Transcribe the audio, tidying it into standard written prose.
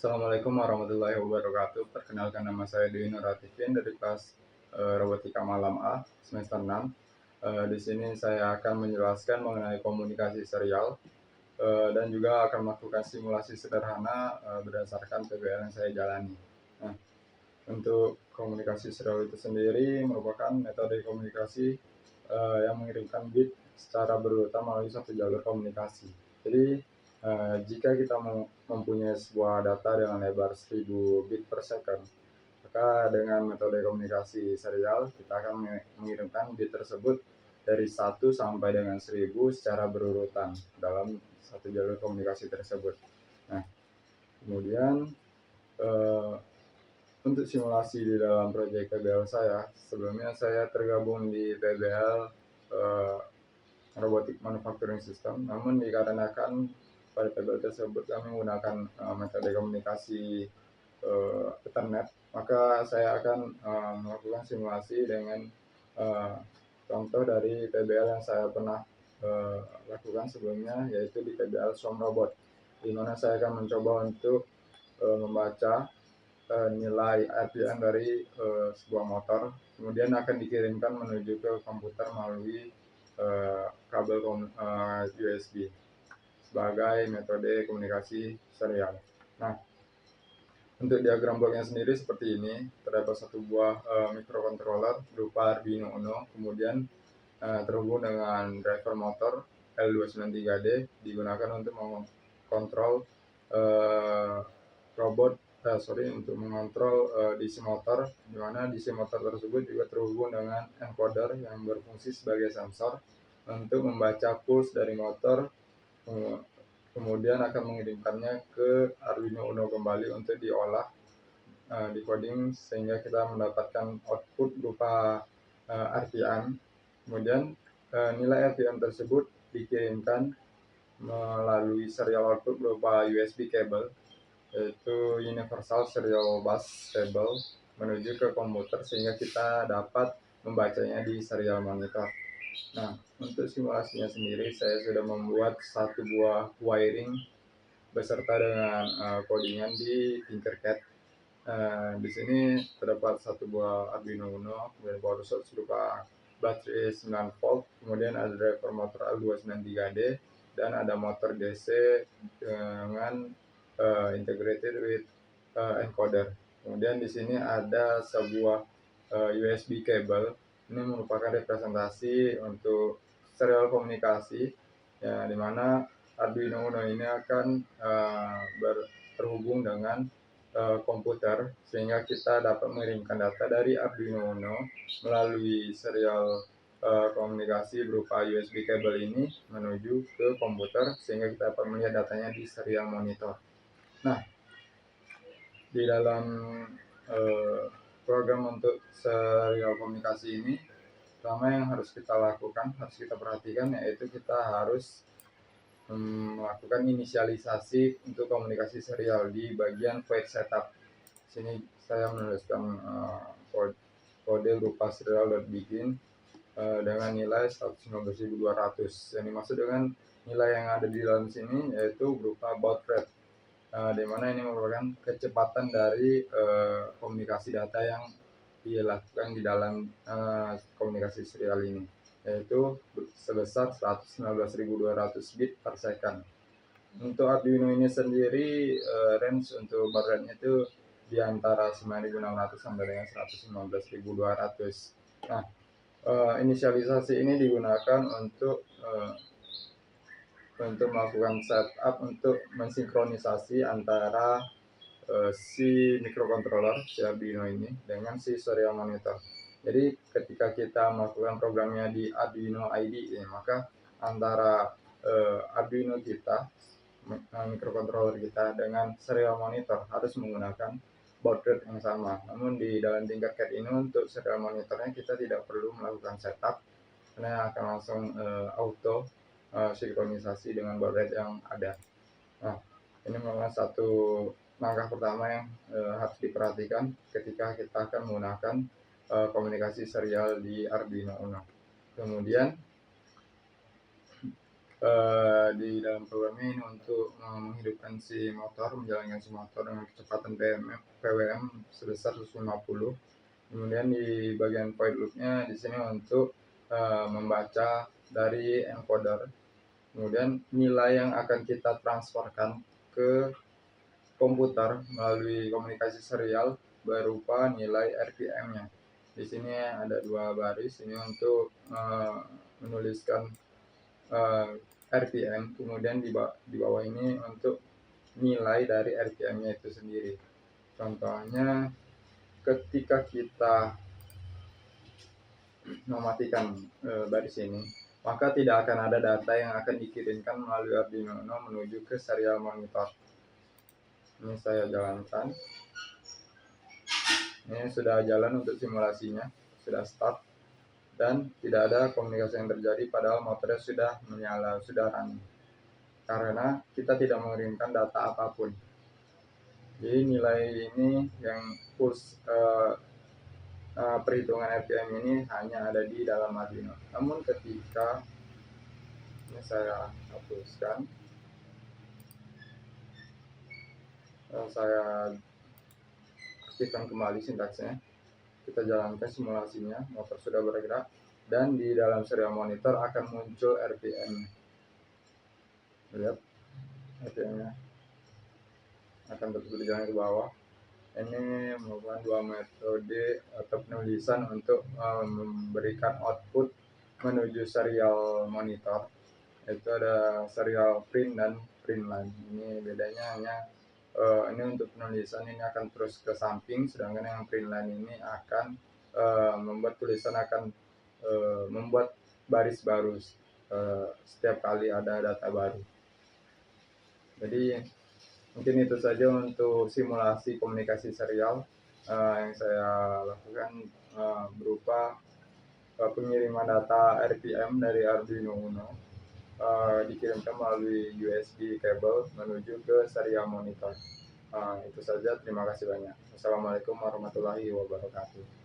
Assalamualaikum warahmatullahi wabarakatuh. Perkenalkan, nama saya Dwi Nur Atifin dari kelas Robotika Malam A semester 6. Di sini saya akan menjelaskan mengenai komunikasi serial dan juga akan melakukan simulasi sederhana berdasarkan PBL yang saya jalani. Nah, untuk komunikasi serial itu sendiri merupakan metode komunikasi yang mengirimkan bit secara berurutan melalui satu jalur komunikasi. Jadi jika kita mempunyai sebuah data dengan lebar 1000 bit per second, maka dengan metode komunikasi serial kita akan mengirimkan bit tersebut dari 1 sampai dengan 1000 secara berurutan dalam satu jalur komunikasi tersebut. Nah, kemudian untuk simulasi di dalam proyek PBL saya, sebelumnya saya tergabung di PBL Robotic Manufacturing System, namun dikarenakan pada PBL tersebut kami menggunakan metode komunikasi Ethernet, maka saya akan melakukan simulasi dengan contoh dari PBL yang saya pernah lakukan sebelumnya, yaitu di PBL Swarm Robot, di mana saya akan mencoba untuk membaca nilai RPM dari sebuah motor, kemudian akan dikirimkan menuju ke komputer melalui kabel USB sebagai metode komunikasi serial. Nah, untuk diagram bloknya sendiri seperti ini, terdapat satu buah microcontroller berupa Arduino Uno, kemudian terhubung dengan driver motor L293D, digunakan untuk mengontrol untuk mengontrol DC motor, di mana DC motor tersebut juga terhubung dengan encoder yang berfungsi sebagai sensor untuk membaca pulse dari motor, kemudian akan mengirimkannya ke Arduino Uno kembali untuk diolah, decoding, sehingga kita mendapatkan output berupa RPM. Kemudian nilai RPM tersebut dikirimkan melalui serial output berupa USB cable, yaitu Universal Serial Bus Cable, menuju ke komputer sehingga kita dapat membacanya di serial monitor. Nah, untuk simulasinya sendiri saya sudah membuat satu buah wiring beserta dengan codingan di Tinkercad. Di sini terdapat satu buah Arduino Uno, kemudian power source berupa baterai 9 volt, kemudian ada driver motor L293D, dan ada motor DC dengan integrated with encoder. Kemudian di sini ada sebuah USB cable. Ini merupakan representasi untuk serial komunikasi, ya, di mana Arduino Uno ini akan terhubung dengan komputer, sehingga kita dapat mengirimkan data dari Arduino Uno melalui serial komunikasi berupa USB cable ini menuju ke komputer, sehingga kita dapat melihat datanya di serial monitor. Nah, di dalam program untuk serial komunikasi ini, pertama yang harus kita lakukan, harus kita perhatikan, yaitu kita harus melakukan inisialisasi untuk komunikasi serial di bagian void setup. Sini saya menuliskan kode berupa serial.begin dengan nilai 119.200. Yang dimaksud dengan nilai yang ada di dalam sini yaitu berupa baud rate, di mana ini merupakan kecepatan dari komunikasi data yang dilakukan di dalam komunikasi serial ini, yaitu sebesar 119.200 bit per second. Untuk Arduino ini sendiri range untuk baud rate-nya itu di antara 9.600 sampai dengan 115.200. Nah, inisialisasi ini digunakan untuk melakukan setup untuk mensinkronisasi antara si microcontroller si Arduino ini dengan si serial monitor. Jadi ketika kita melakukan programnya di Arduino IDE, maka antara Arduino kita, microcontroller kita, dengan serial monitor harus menggunakan baud rate yang sama. Namun di dalam Tinkercad ini untuk serial monitornya kita tidak perlu melakukan setup, karena akan langsung auto sinkronisasi dengan baud rate yang ada. Nah, ini memang satu langkah pertama yang harus diperhatikan ketika kita akan menggunakan komunikasi serial di Arduino Uno. Kemudian di dalam programnya ini untuk menghidupkan si motor, menjalankan si motor dengan kecepatan PWM sebesar 150. Kemudian di bagian void loop-nya di sini untuk membaca dari encoder. Kemudian nilai yang akan kita transferkan ke komputer melalui komunikasi serial berupa nilai RPM-nya. Di sini ada 2 baris ini untuk menuliskan RPM, kemudian di bawah ini untuk nilai dari RPM-nya itu sendiri. Contohnya ketika kita mematikan baris ini, maka tidak akan ada data yang akan dikirimkan melalui Arduino Uno menuju ke serial monitor. Ini saya jalankan. Ini sudah jalan untuk simulasinya, sudah start, dan tidak ada komunikasi yang terjadi padahal motornya sudah menyala, sudah running. Karena kita tidak mengirimkan data apapun. Jadi nilai ini yang perhitungan RPM ini hanya ada di dalam Arduino. Namun ketika ini saya hapuskan, saya aktifkan kembali sintaksnya, kita jalankan simulasinya, motor sudah bergerak, dan di dalam serial monitor akan muncul RPM. Lihat RPM-nya akan terus berjalan ke bawah. Ini merupakan 2 metode atau penulisan untuk memberikan output menuju serial monitor. Itu ada serial print dan print line. Ini bedanya hanya ini untuk penulisan ini akan terus ke samping, sedangkan yang print line ini akan membuat tulisan akan membuat baris baru setiap kali ada data baru. Jadi mungkin itu saja untuk simulasi komunikasi serial yang saya lakukan berupa pengiriman data RPM dari Arduino Uno dikirimkan melalui USB kabel menuju ke serial monitor. Itu saja, terima kasih banyak. Assalamualaikum warahmatullahi wabarakatuh.